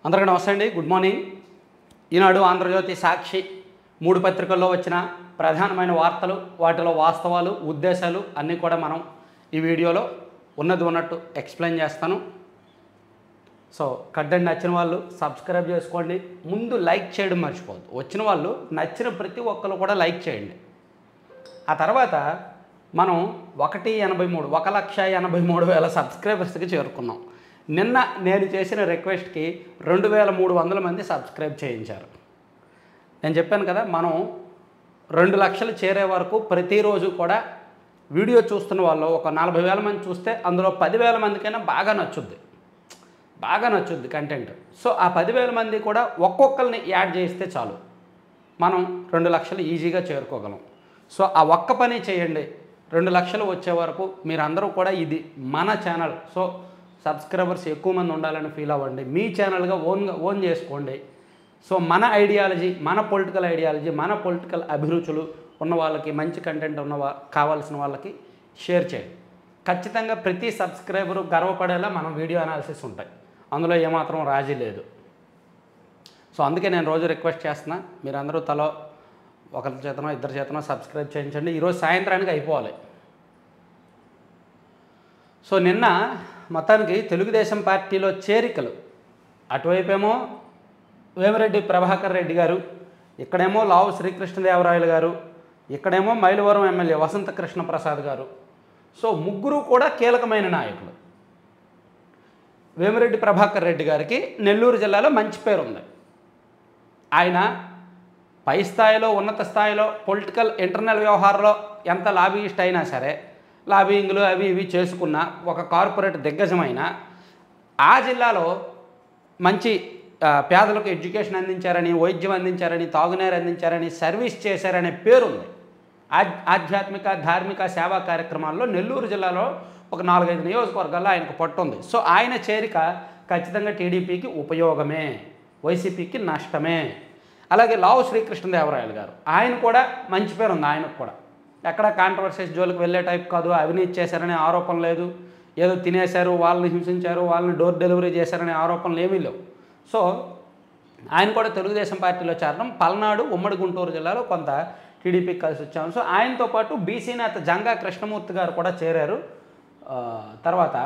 అందరికీ నమస్తే అండి. Good morning. ఈనాడు, ఆంధ్రజ్యోతి, సాక్షి 3 పత్రికల్లో వచ్చిన ప్రధానమైన వార్తలు, వాటిలో వాస్తవాలు, ఉద్దేశాలు అన్నీ కూడా మనం ఈ వీడియోలో ఉన్నది ఉన్నట్టు ఎక్స్ప్లెయిన్ చేస్తాను. సో కంటెంట్ నచ్చిన వాళ్ళు సబ్స్క్రైబ్ చేసుకోండి. ముందు లైక్ చేయడం మర్చిపోవద్దు. వచ్చిన వాళ్ళు నచ్చిన ప్రతి ఒక్కరు కూడా లైక్ చేయండి. ఆ తర్వాత మనం 1,83,000 సబ్స్క్రైబర్స్కి చేరుకున్నాం. నిన్న నేను చేసిన రిక్వెస్ట్కి 2,300 మంది సబ్స్క్రైబ్ చేయించారు. నేను చెప్పాను కదా, మనం 2 లక్షలు చేరే వరకు ప్రతిరోజు కూడా వీడియో చూస్తున్న వాళ్ళు ఒక 40,000 మంది చూస్తే అందులో 10,000 మందికైనా బాగా నచ్చుద్ది కంటెంట్. సో ఆ 10,000 మంది కూడా ఒక్కొక్కరిని యాడ్ చేస్తే చాలు, మనం 2 లక్షలు ఈజీగా చేరుకోగలం. సో ఆ ఒక్క పని చేయండి. 2 లక్షలు వచ్చే వరకు మీరందరూ కూడా ఇది మన ఛానల్, సో సబ్స్క్రైబర్స్ ఎక్కువ మంది ఉండాలని ఫీల్ అవ్వండి. మీ ఛానల్గా ఓన్ చేసుకోండి. సో మన ఐడియాలజీ, మన పొలిటికల్ ఐడియాలజీ, మన పొలిటికల్ అభిరుచులు ఉన్న వాళ్ళకి, మంచి కంటెంట్ కావాల్సిన వాళ్ళకి షేర్ చేయండి. ఖచ్చితంగా ప్రతి సబ్స్క్రైబరు గర్వపడేలా మనం వీడియో అనాలిసిస్ ఉంటాయి, అందులో ఏమాత్రం రాజీ లేదు. సో అందుకే నేను రోజు రిక్వెస్ట్ చేస్తున్నా, మీరందరూ తలో ఒకరి చేతనో ఇద్దరి చేతనో సబ్స్క్రైబ్ చేయించండి. ఈరోజు సాయంత్రానికి అయిపోవాలి. సో నిన్న మొత్తానికి తెలుగుదేశం పార్టీలో చేరికలు, అటువైపేమో వేమిరెడ్డి ప్రభాకర్ రెడ్డి గారు, ఇక్కడేమో లావు శ్రీకృష్ణదేవరాయలు గారు, ఇక్కడేమో మైలవరం ఎమ్మెల్యే వసంత కృష్ణ ప్రసాద్ గారు. సో ముగ్గురు కూడా కీలకమైన నాయకులు. వేమిరెడ్డి ప్రభాకర్ రెడ్డి గారికి నెల్లూరు జిల్లాలో మంచి పేరు ఉంది. ఆయన పై స్థాయిలో, ఉన్నత స్థాయిలో పొలిటికల్ ఇంటర్నల్ వ్యవహారంలో ఎంత లాబీయిస్ట్ అయినా సరే, లాబీయింగ్లు అవి ఇవి చేసుకున్న ఒక కార్పొరేట్ దిగ్గజమైన ఆ జిల్లాలో మంచి పేదలకు ఎడ్యుకేషన్ అందించారని, వైద్యం అందించారని, తాగునీరు అందించారని, సర్వీస్ చేశారనే పేరుంది. ఆధ్యాత్మిక, ధార్మిక, సేవా కార్యక్రమాల్లో నెల్లూరు జిల్లాలో ఒక 4-5 నియోజకవర్గాల్లో ఆయనకు పట్టుంది. సో ఆయన చేరిక ఖచ్చితంగా టీడీపీకి ఉపయోగమే, వైసీపీకి నష్టమే. అలాగే లావు శ్రీకృష్ణదేవరాయలు గారు, ఆయన కూడా మంచి పేరు ఉంది. ఆయనకు కూడా ఎక్కడ కాంట్రవర్సీస్ జోలికి వెళ్ళే టైప్ కాదు, అవినీతి చేశారనే ఆరోపణ లేదు, ఏదో తినేశారు, వాళ్ళని హింసించారు, వాళ్ళని డోర్ డెలివరీ చేశారనే ఆరోపణలు ఏమీ లేవు. సో ఆయన కూడా తెలుగుదేశం పార్టీలో చేరడం, పల్నాడు, ఉమ్మడి గుంటూరు జిల్లాలో కొంత టీడీపీకి కలిసి వచ్చాము. సో ఆయనతో పాటు బీసీ నేత జంగా కృష్ణమూర్తి గారు కూడా చేరారు. తర్వాత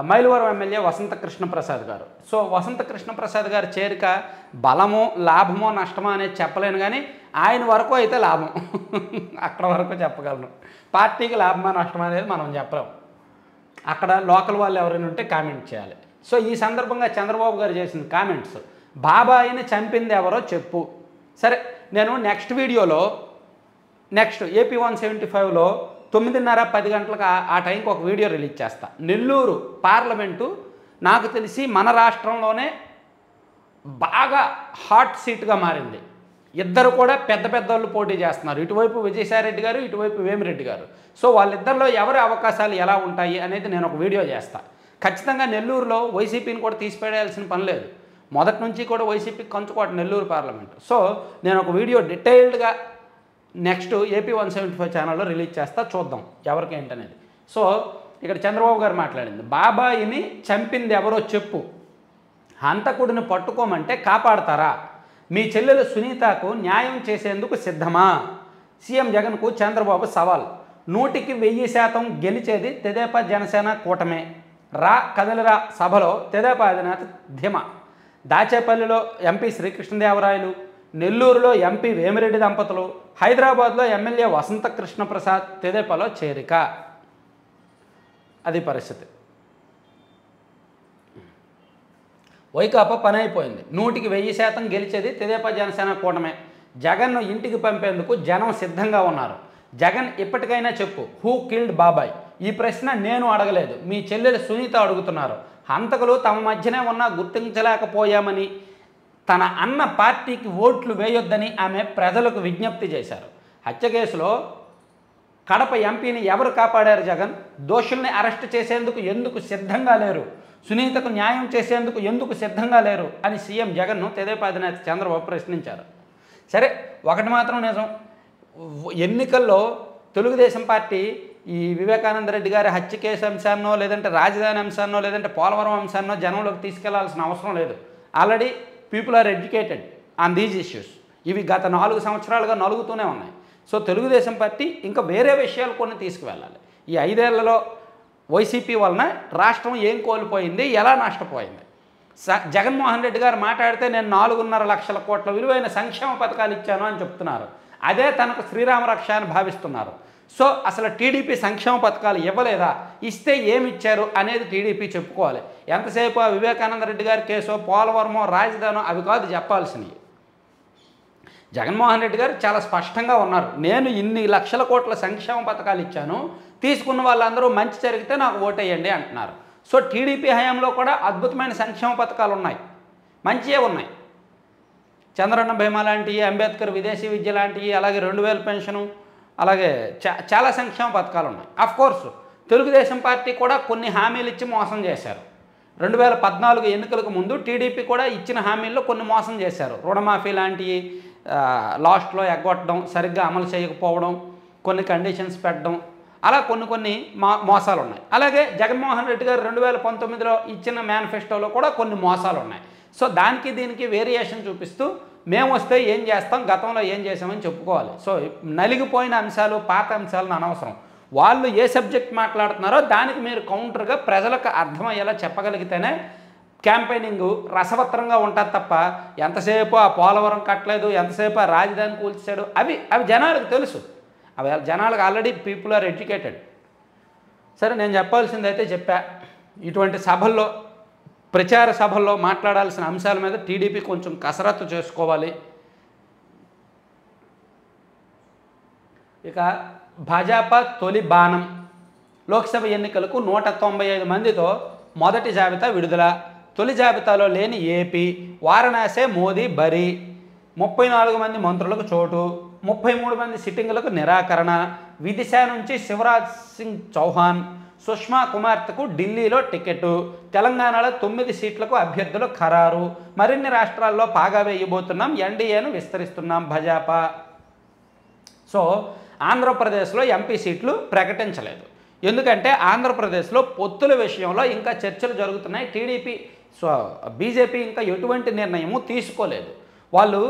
మైలవరం ఎమ్మెల్యే వసంత కృష్ణ ప్రసాద్ గారు. సో వసంత కృష్ణ ప్రసాద్ గారి చేరిక బలమో, లాభమో, నష్టమో అనేది చెప్పలేను, కానీ ఆయన వరకు అయితే లాభం. అక్కడ వరకు చెప్పగలను. పార్టీకి లాభమా నష్టమా అనేది మనం చెప్పలేం. అక్కడ లోకల్ వాళ్ళు ఎవరైనా ఉంటే కామెంట్ చేయాలి. సో ఈ సందర్భంగా చంద్రబాబు గారు చేసిన కామెంట్స్, బాబాయిని చంపింది ఎవరో చెప్పు. సరే, నేను నెక్స్ట్ వీడియోలో ఏపీ 175లో 9:30-10 గంటలకు ఆ టైంకి ఒక వీడియో రిలీజ్ చేస్తా. నెల్లూరు పార్లమెంటు నాకు తెలిసి మన రాష్ట్రంలోనే బాగా హాట్ సీట్గా మారింది. ఇద్దరు కూడా పెద్ద వాళ్ళు పోటీ చేస్తున్నారు. ఇటువైపు విజయసాయిరెడ్డి గారు, ఇటువైపు వేమిరెడ్డి గారు. సో వాళ్ళిద్దరిలో ఎవరి అవకాశాలు ఎలా ఉంటాయి అనేది నేను ఒక వీడియో చేస్తా. ఖచ్చితంగా నెల్లూరులో వైసీపీని కూడా తీసిపడేయాల్సిన పని లేదు. మొదటి నుంచి కూడా వైసీపీకి కంచుకోట నెల్లూరు పార్లమెంటు. సో నేను ఒక వీడియో డీటెయిల్డ్గా నెక్స్ట్ ఏపీ 175 ఛానల్లో రిలీజ్ చేస్తా, చూద్దాం ఎవరికి ఏంటనేది. సో ఇక్కడ చంద్రబాబు గారు మాట్లాడింది, బాబాయిని చంపింది ఎవరో చెప్పు, హంతకుడిని పట్టుకోమంటే కాపాడతారా, మీ చెల్లెలు సునీతకు న్యాయం చేసేందుకు సిద్ధమా, సీఎం జగన్కు చంద్రబాబు సవాల్, 100% గెలిచేది తెదేపా జనసేన కూటమే, రా కదలిరా సభలో తెదేపా అధినేత ధీమా, దాచేపల్లిలో ఎంపీ శ్రీకృష్ణదేవరాయలు, నెల్లూరులో ఎంపీ వేమిరెడ్డి దంపతులు, హైదరాబాద్లో ఎమ్మెల్యే వసంత కృష్ణ ప్రసాద్ తెదేపాలో చేరిక. అది పరిస్థితి. వైకాపా పని అయిపోయింది. 100% గెలిచేది తెదేపా జనసేన కూటమే. జగన్ను ఇంటికి పంపేందుకు జనం సిద్ధంగా ఉన్నారు. జగన్ ఇప్పటికైనా చెప్పు, హూ కిల్డ్ బాబాయ్? ఈ ప్రశ్న నేను అడగలేదు, మీ చెల్లెలు సునీత అడుగుతున్నారు. హంతకులు తమ మధ్యనే ఉన్నా గుర్తించలేకపోయామని, తన అన్న పార్టీకి ఓట్లు వేయొద్దని ఆమె ప్రజలకు విజ్ఞప్తి చేశారు. హత్య కేసులో కడప ఎంపీని ఎవరు కాపాడారు? జగన్. దోషుల్ని అరెస్టు చేసేందుకు ఎందుకు సిద్ధంగా లేరు? సునీతకు న్యాయం చేసేందుకు ఎందుకు సిద్ధంగా లేరు అని సీఎం జగన్ను తెదేపా అధినేత చంద్రబాబు ప్రశ్నించారు. సరే, ఒకటి మాత్రం నిజం, ఎన్నికల్లో తెలుగుదేశం పార్టీ ఈ వివేకానంద రెడ్డి గారి హత్య కేసు అంశాన్నో లేదంటే రాజధాని అంశాన్నో లేదంటే పోలవరం అంశాన్నో జనంలోకి తీసుకెళ్లాల్సిన అవసరం లేదు. Already people are educated on these issues. ఇవి గత 4 సంవత్సరాలుగా నలుగుతూనే ఉన్నాయి. సో తెలుగుదేశం పార్టీ ఇంకా వేరే విషయాలు కొన్ని తీసుకువెళ్ళాలి. ఈ 5 ఏళ్లలో వైసీపీ వలన రాష్ట్రం ఏం కోల్పోయింది, ఎలా నష్టపోయింది. జగన్మోహన్ రెడ్డి గారు మాట్లాడితే నేను 4.5 లక్షల కోట్ల విలువైన సంక్షేమ పథకాలు ఇచ్చాను అని చెప్తున్నారు. అదే తనకు శ్రీరామ రక్ష అని భావిస్తున్నారు. సో అసలు టీడీపీ సంక్షేమ పథకాలు ఇవ్వలేదా, ఇస్తే ఏమి ఇచ్చారు అనేది టీడీపీ చెప్పుకోవాలి. ఎంతసేపు ఆ వివేకానంద రెడ్డి గారి కేసో, పోలవరమో, రాజధానో అవి కాదు చెప్పాల్సినవి. జగన్మోహన్ రెడ్డి గారు చాలా స్పష్టంగా ఉన్నారు. నేను ఇన్ని లక్షల కోట్ల సంక్షేమ పథకాలు ఇచ్చాను, తీసుకున్న వాళ్ళందరూ మంచి జరిగితే నాకు ఓటేయండి అంటున్నారు. సో టీడీపీ హయాంలో కూడా అద్భుతమైన సంక్షేమ పథకాలు ఉన్నాయి, మంచివే ఉన్నాయి. చంద్రన్న బీమా లాంటివి, అంబేద్కర్ విదేశీ విద్య లాంటివి, అలాగే 2000 పెన్షను, అలాగే చాలా సంక్షేమ పథకాలు ఉన్నాయి. అఫ్కోర్స్ తెలుగుదేశం పార్టీ కూడా కొన్ని హామీలు ఇచ్చి మోసం చేశారు. 2014 ఎన్నికలకు ముందు టీడీపీ కూడా ఇచ్చిన హామీల్లో కొన్ని మోసం చేశారు. రుణమాఫీ లాంటివి లాస్ట్లో ఎగ్గొట్టడం, సరిగ్గా అమలు చేయకపోవడం, కొన్ని కండిషన్స్ పెట్టడం, అలా కొన్ని మోసాలు ఉన్నాయి. అలాగే జగన్మోహన్ రెడ్డి గారు 2019లో ఇచ్చిన మేనిఫెస్టోలో కూడా కొన్ని మోసాలు ఉన్నాయి. సో దానికి దీనికి వేరియేషన్ చూపిస్తూ మేము వస్తే ఏం చేస్తాం, గతంలో ఏం చేసామని చెప్పుకోవాలి. సో నలిగిపోయిన అంశాలు, పాత అంశాలను అనవసరం. వాళ్ళు ఏ సబ్జెక్ట్ మాట్లాడుతున్నారో దానికి మీరు కౌంటర్గా ప్రజలకు అర్థమయ్యేలా చెప్పగలిగితేనే క్యాంపెయినింగ్ రసవత్తరంగా ఉంటుంది తప్ప ఎంతసేపు ఆ పోలవరం కట్టలేదు, ఎంతసేపు ఆ రాజధాని కూల్చాడు, అవి జనాలకు తెలుసు. అవి జనాలకు ఆల్రెడీ పీపుల్ ఆర్ ఎడ్యుకేటెడ్. సరే, నేను చెప్పాల్సింది అయితే చెప్పా. ఇటువంటి సభల్లో, ప్రచార సభల్లో మాట్లాడాల్సిన అంశాల మీద టీడీపీ కొంచెం కసరత్తు చేసుకోవాలి. ఇక భాజపా తొలి బాణం. లోక్సభ ఎన్నికలకు 195 మందితో మొదటి జాబితా విడుదల. తొలి జాబితాలో లేని ఏపీ, వారణాసి మోదీ బరి. 34 మంది మంత్రులకు చోటు, 33 మంది సిట్టింగులకు నిరాకరణ. విదిశా నుంచి శివరాజ్ సింగ్ చౌహాన్, సుష్మా కుమార్తెకు ఢిల్లీలో టికెట్. తెలంగాణలో 9 సీట్లకు అభ్యర్థులు ఖరారు. మరిన్ని రాష్ట్రాల్లో పాగా వేయబోతున్నాం, ఎన్డీఏను విస్తరిస్తున్నాం భాజపా. సో ఆంధ్రప్రదేశ్లో ఎంపీ సీట్లు ప్రకటించలేదు. ఎందుకంటే ఆంధ్రప్రదేశ్లో పొత్తుల విషయంలో ఇంకా చర్చలు జరుగుతున్నాయి. టీడీపీ, బీజేపీ ఇంకా ఎటువంటి నిర్ణయము తీసుకోలేదు. వాళ్ళు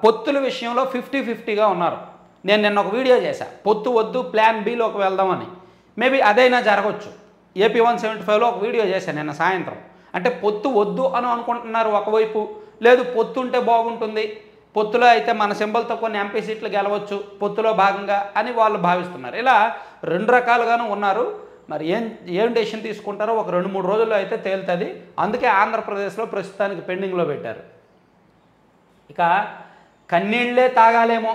పొత్తుల విషయంలో 50-50గా ఉన్నారు. నేను నిన్న ఒక వీడియో చేశాను, పొత్తు వద్దు ప్లాన్ బిలోకి వెళ్దామని. మేబీ అదైనా జరగవచ్చు. ఏపీ 175లో ఒక వీడియో చేశాను నిన్న సాయంత్రం. అంటే పొత్తు వద్దు అని అనుకుంటున్నారు ఒకవైపు, లేదు పొత్తు ఉంటే బాగుంటుంది, పొత్తులో అయితే మన సింబల్తో కొన్ని ఎంపీ సీట్లు గెలవచ్చు పొత్తులో భాగంగా అని వాళ్ళు భావిస్తున్నారు. ఇలా 2 రకాలుగాను ఉన్నారు. మరి ఏం డెసిషన్ తీసుకుంటారో ఒక 2-3 రోజుల్లో అయితే తేలుతుంది. అందుకే ఆంధ్రప్రదేశ్లో ప్రస్తుతానికి పెండింగ్లో పెట్టారు. ఇక కన్నీళ్లే తాగాలేమో,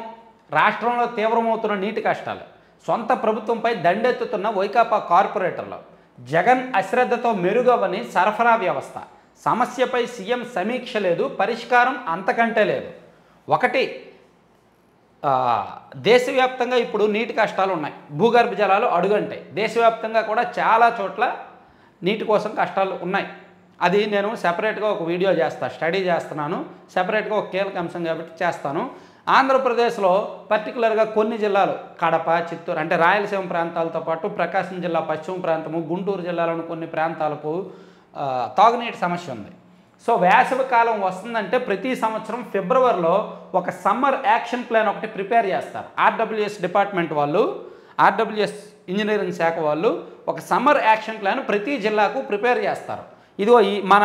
రాష్ట్రంలో తీవ్రమవుతున్న నీటి కష్టాలు. సొంత ప్రభుత్వంపై దండెత్తుతున్న వైకాపా కార్పొరేటర్లు. జగన్ అశ్రద్ధతో మెరుగవని సరఫరా వ్యవస్థ. సమస్యపై సీఎం సమీక్ష లేదు, పరిష్కారం అంతకంటే లేదు. ఒకటి, దేశవ్యాప్తంగా ఇప్పుడు నీటి కష్టాలు ఉన్నాయి. భూగర్భ జలాలు అడుగంటాయి. దేశవ్యాప్తంగా కూడా చాలా చోట్ల నీటి కోసం కష్టాలు ఉన్నాయి. అది నేను సెపరేట్గా ఒక వీడియో చేస్తాను, స్టడీ చేస్తున్నాను, సెపరేట్గా ఒక కీలక అంశం కాబట్టి చేస్తాను. ఆంధ్రప్రదేశ్లో పర్టికులర్గా కొన్ని జిల్లాలు, కడప, చిత్తూరు అంటే రాయలసీమ ప్రాంతాలతో పాటు ప్రకాశం జిల్లా పశ్చిమ ప్రాంతము, గుంటూరు జిల్లాలోని కొన్ని ప్రాంతాలకు తాగునీటి సమస్య ఉంది. సో వేసవి కాలం వస్తుందంటే ప్రతి సంవత్సరం ఫిబ్రవరిలో ఒక సమ్మర్ యాక్షన్ ప్లాన్ ఒకటి ప్రిపేర్ చేస్తారు. ఆర్డబ్ల్యూఎస్ డిపార్ట్మెంట్ వాళ్ళు, ఆర్డబ్ల్యూఎస్ ఇంజనీరింగ్ శాఖ వాళ్ళు ఒక సమ్మర్ యాక్షన్ ప్లాన్ ప్రతి జిల్లాకు ప్రిపేర్ చేస్తారు. ఇదిగో మన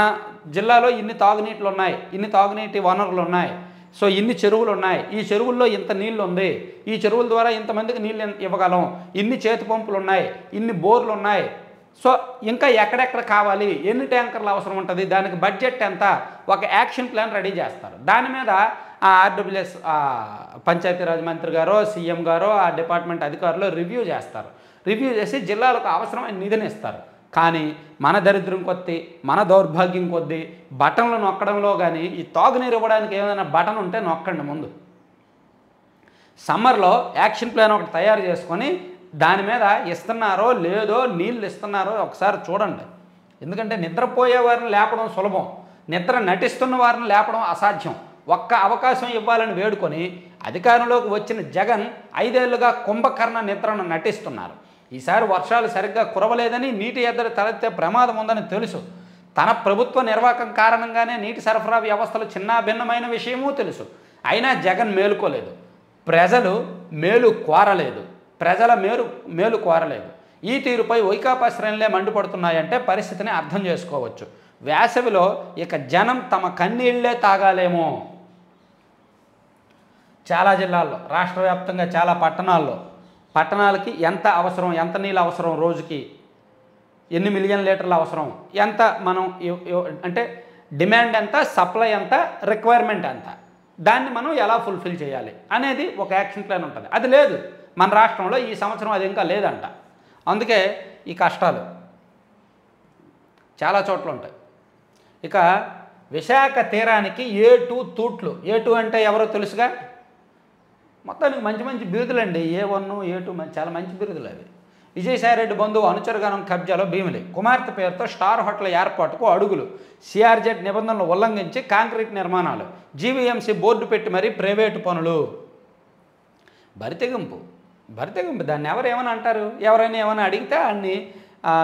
జిల్లాలో ఇన్ని తాగునీళ్ళు ఉన్నాయి, ఇన్ని తాగునీటి వనరులు ఉన్నాయి, సో ఇన్ని చెరువులు ఉన్నాయి, ఈ చెరువుల్లో ఇంత నీళ్ళు ఉంది, ఈ చెరువుల ద్వారా ఇంతమందికి నీళ్ళు ఇవ్వగలం, ఇన్ని చేతి పంపులు ఉన్నాయి, ఇన్ని బోర్లు ఉన్నాయి, సో ఇంకా ఎక్కడెక్కడ కావాలి, ఎన్ని ట్యాంకర్లు అవసరం ఉంటుంది, దానికి బడ్జెట్ ఎంత, ఒక యాక్షన్ ప్లాన్ రెడీ చేస్తారు. దాని మీద ఆ ఆర్డబ్ల్యూఎస్ పంచాయతీరాజ్ మంత్రి గారో, సీఎం గారో, ఆ డిపార్ట్మెంట్ అధికారులు రివ్యూ చేస్తారు. రివ్యూ చేసి జిల్లాలకు అవసరమైన నిధిని ఇస్తారు. కానీ మన దరిద్రం కొద్దీ, మన దౌర్భాగ్యం కొద్దీ బటన్లు నొక్కడంలో కానీ, ఈ తాగునీరు ఇవ్వడానికి ఏదైనా బటన్ ఉంటే నొక్కండి ముందు. సమ్మర్లో యాక్షన్ ప్లాన్ ఒకటి తయారు చేసుకొని దాని మీద ఇస్తున్నారో లేదో, నీళ్ళు ఇస్తున్నారో ఒకసారి చూడండి. ఎందుకంటే నిద్రపోయే వారిని లేపడం సులభం, నిద్ర నటిస్తున్న వారిని లేపడం అసాధ్యం. ఒక్క అవకాశం ఇవ్వాలని వేడుకొని అధికారంలోకి వచ్చిన జగన్ 5 ఏళ్లుగా కుంభకర్ణ నిద్రను నటిస్తున్నారు. ఈసారి వర్షాలు సరిగ్గా కురవలేదని, నీటి ఎద్దడి తలెత్తే ప్రమాదం ఉందని తెలుసు. తన ప్రభుత్వ నిర్వాహకం కారణంగానే నీటి సరఫరా వ్యవస్థలు చిన్నాభిన్నమైన విషయమూ తెలుసు. అయినా జగన్ మేలుకోలేదు. ప్రజలు మేలు కోరలేదు. ప్రజల మేలు కోరలేదు. ఈ తీరుపై వైకాపా శ్రేణులే మండిపడుతున్నాయంటే పరిస్థితిని అర్థం చేసుకోవచ్చు. వేసవిలో ఇక జనం తమ కన్నీళ్లే తాగాలేమో. చాలా జిల్లాల్లో, రాష్ట్ర వ్యాప్తంగా చాలా పట్టణాలకి ఎంత అవసరం, ఎంత నీళ్ళు అవసరం, రోజుకి ఎన్ని మిలియన్ లీటర్లు అవసరం, ఎంత మనం అంటే డిమాండ్ ఎంత, సప్లై ఎంత, రిక్వైర్మెంట్ ఎంత, దాన్ని మనం ఎలా ఫుల్ఫిల్ చేయాలి అనేది ఒక యాక్షన్ ప్లాన్ ఉంటుంది. అది లేదు మన రాష్ట్రంలో ఈ సంవత్సరం, అది ఇంకా లేదంట. అందుకే ఈ కష్టాలు చాలా చోట్ల ఉంటాయి. ఇక విశాఖ తీరానికి A2 తూట్లు. A2 అంటే ఎవరో తెలుసుగా, మొత్తానికి మంచి మంచి బిరుదులండి. A1 A2 చాలా మంచి బిరుదులు అవి. విజయసాయిరెడ్డి బంధువు అనుచరగణం కబ్జాలో భీమిలి. కుమార్తె పేరుతో స్టార్ హోటల్ ఏర్పాటుకు అడుగులు. CRZ నిబంధనలు ఉల్లంఘించి కాంక్రీట్ నిర్మాణాలు. GVMC బోర్డు పెట్టి మరీ ప్రైవేటు పనులు. బరితెగింపు దాన్ని ఎవరు ఏమని అంటారు? ఎవరైనా ఏమైనా అడిగితే అన్ని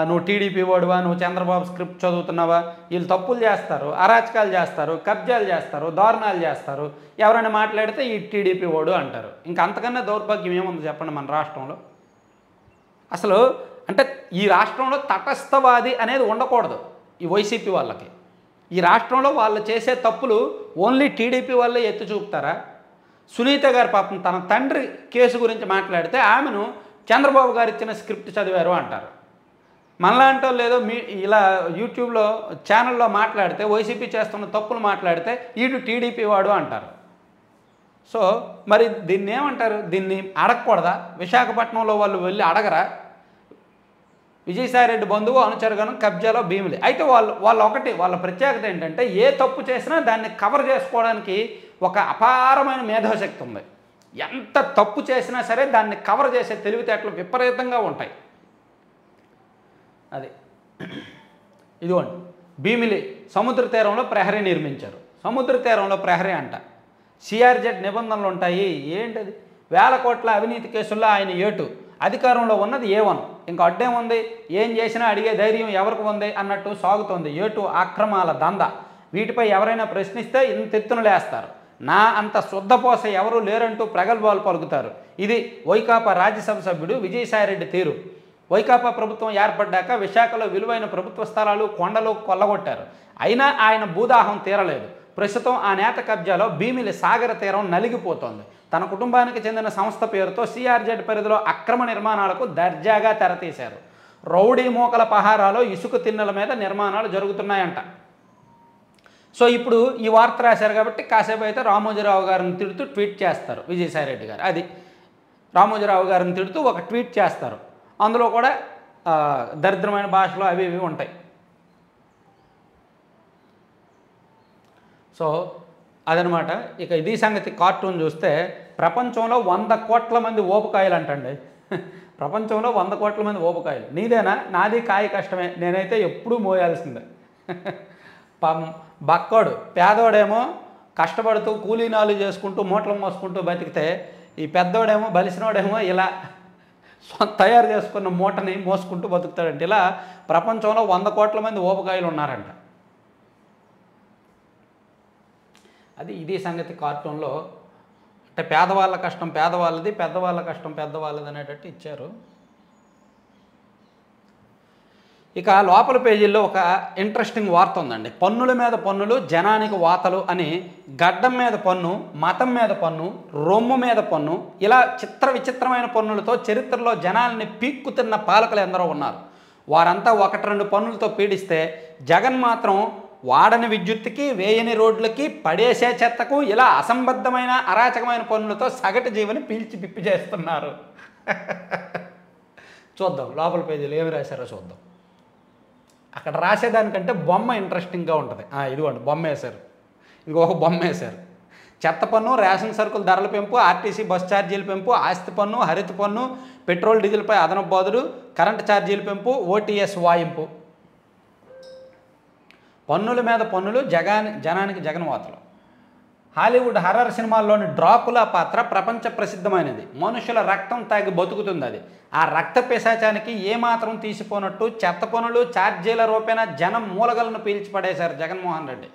నువ్వు టీడీపీ వాడువా, నువ్వు చంద్రబాబు స్క్రిప్ట్ చదువుతున్నావా, వీళ్ళు తప్పులు చేస్తారు, అరాచకాలు చేస్తారు, కబ్జాలు చేస్తారు, దారుణాలు చేస్తారు, ఎవరైనా మాట్లాడితే ఈ టీడీపీ వాడు అంటారు. ఇంకా అంతకన్నా దౌర్భాగ్యం ఏముంది చెప్పండి మన రాష్ట్రంలో? అసలు అంటే ఈ రాష్ట్రంలో తటస్థవాది అనేది ఉండకూడదు ఈ వైసీపీ వాళ్ళకి. ఈ రాష్ట్రంలో వాళ్ళు చేసే తప్పులు ఓన్లీ టీడీపీ వాళ్ళే ఎత్తి చూపుతారా? సునీత గారు పాపం తన తండ్రి కేసు గురించి మాట్లాడితే ఆమెను చంద్రబాబు గారు ఇచ్చిన స్క్రిప్ట్ చదివారు అంటారు. మనలాంటి వాళ్ళు ఏదో ఇలా యూట్యూబ్లో ఛానల్లో మాట్లాడితే, వైసీపీ చేస్తున్న తప్పులు మాట్లాడితే ఈడు టీడీపీ వాడు అంటారు. సో మరి దీన్ని ఏమంటారు? దీన్ని అడగకూడదా? విశాఖపట్నంలో వాళ్ళు వెళ్ళి అడగరా? విజయసాయిరెడ్డి బంధువు అనుచరగణం కబ్జాలో భీమిలి. అయితే వాళ్ళ ప్రత్యేకత ఏంటంటే ఏ తప్పు చేసినా దాన్ని కవర్ చేసుకోవడానికి ఒక అపారమైన మేధాశక్తి ఉంది. ఎంత తప్పు చేసినా సరే దాన్ని కవర్ చేసే తెలివితేటలు విపరీతంగా ఉంటాయి. అది ఇదిగోండి, భీమిలి సముద్ర తీరంలో ప్రహరీ నిర్మించారు. సముద్ర తీరంలో ప్రహరీ అంట. CRZ నిబంధనలు ఉంటాయి. ఏంటది? 1000 కోట్ల అవినీతి కేసుల్లో ఆయన A2, అధికారంలో ఉన్నది A1. ఇంకా అడ్డేముంది? ఏం చేసినా అడిగే ధైర్యం ఎవరికి ఉంది అన్నట్టు సాగుతోంది A2 అక్రమాల దంద. వీటిపై ఎవరైనా ప్రశ్నిస్తే ఇంతెత్తున లేస్తారు. నా అంత శుద్ధపోస ఎవరూ లేరంటూ ప్రగల్భాలు పలుకుతారు. ఇది వైకాపా రాజ్యసభ సభ్యుడు విజయసాయిరెడ్డి తీరు. వైకాపా ప్రభుత్వం ఏర్పడ్డాక విశాఖలో విలువైన ప్రభుత్వ స్థలాలు, కొండలు కొల్లగొట్టారు. అయినా ఆయన భూదాహం తీరలేదు. ప్రస్తుతం ఆ నేత కబ్జాలో భీమిలి సాగర తీరం నలిగిపోతోంది. తన కుటుంబానికి చెందిన సంస్థ పేరుతో CRZ పరిధిలో అక్రమ నిర్మాణాలకు దర్జాగా తెరతీశారు. రౌడీ మోకల పహారాలో ఇసుక తిన్నెల మీద నిర్మాణాలు జరుగుతున్నాయంట. సో ఇప్పుడు ఈ వార్త రాశారు కాబట్టి కాసేపు అయితే రామోజీరావు గారిని తిడుతూ ట్వీట్ చేస్తారు విజయసాయిరెడ్డి గారు. అది రామోజీరావు గారిని తిడుతూ ఒక ట్వీట్ చేస్తారు. అందులో కూడా దరిద్రమైన భాషలో అవి ఇవి ఉంటాయి. సో అదనమాట. ఇక ఇది సంగతి. కార్టూన్ చూస్తే ప్రపంచంలో 100 కోట్ల మంది ఓపకాయలు అంటండి. ప్రపంచంలో 100 కోట్ల మంది ఓపకాయలు. నీదేనా? నాది కాయ కష్టమే, నేనైతే ఎప్పుడూ మోయాల్సిందే. బక్కోడు పేదోడేమో కష్టపడుతూ కూలీనాలు చేసుకుంటూ మూటలు మోసుకుంటూ బతికితే, ఈ పెద్దోడేమో బలిసినోడేమో ఇలా తయారు చేసుకున్న మూటని మోసుకుంటూ బతుకుతాడంటే. ఇలా ప్రపంచంలో 100 కోట్ల మంది ఓపకాయలు ఉన్నారంట. అది ఇది సంగతి. కార్టూన్లో అంటే పేదవాళ్ళ కష్టం పేదవాళ్ళది, పెద్దవాళ్ళ కష్టం పెద్దవాళ్ళది అనేటట్టు ఇచ్చారు. ఇక లోపల పేజీల్లో ఒక ఇంట్రెస్టింగ్ వార్త ఉందండి. పన్నుల మీద పన్నులు, జనానికి వాతలు అని గడ్డం మీద పన్ను, మతం మీద పన్ను, రొమ్ము మీద పన్ను, ఇలా విచిత్రమైన పన్నులతో చరిత్రలో జనాల్ని పీక్కుతున్న పాలకులు ఎందరో ఉన్నారు. వారంతా 1-2 పన్నులతో పీడిస్తే జగన్ మాత్రం వాడని విద్యుత్తుకి, వేయని రోడ్లకి, పడేసే చెత్తకు ఇలా అసంబద్ధమైన అరాచకమైన పన్నులతో సగటు జీవని పీల్చి పిప్పి చేస్తున్నారు. చూద్దాం లోపల పేజీలు ఏమి రాశారో చూద్దాం. అక్కడ రాసేదానికంటే బొమ్మ ఇంట్రెస్టింగ్గా ఉంటుంది. ఇదిగోండి బొమ్మ వేశారు. ఇది ఒక బొమ్మ వేశారు. చెత్త పన్ను, రేషన్ సరుకుల ధరల పెంపు, ఆర్టీసీ బస్ ఛార్జీల పెంపు, ఆస్తి పన్ను, హరిత పన్ను, పెట్రోల్ డీజిల్పై అదనపు బాధుడు, కరెంటు ఛార్జీల పెంపు, OTS వాయింపు. పన్నుల మీద పన్నులు, జనానికి జగన్వాతలు. హాలీవుడ్ హర్రర్ సినిమాల్లోని డ్రాకులా పాత్ర ప్రపంచ ప్రసిద్ధమైనది. మనుషుల రక్తం తాగి బతుకుతుంది అది. ఆ రక్త పిశాచానికి ఏమాత్రం తీసిపోనట్టు చెత్త పనులు ఛార్జీల రూపేణ జనం మూలగలను పీల్చిపడేశారు జగన్మోహన్ రెడ్డి.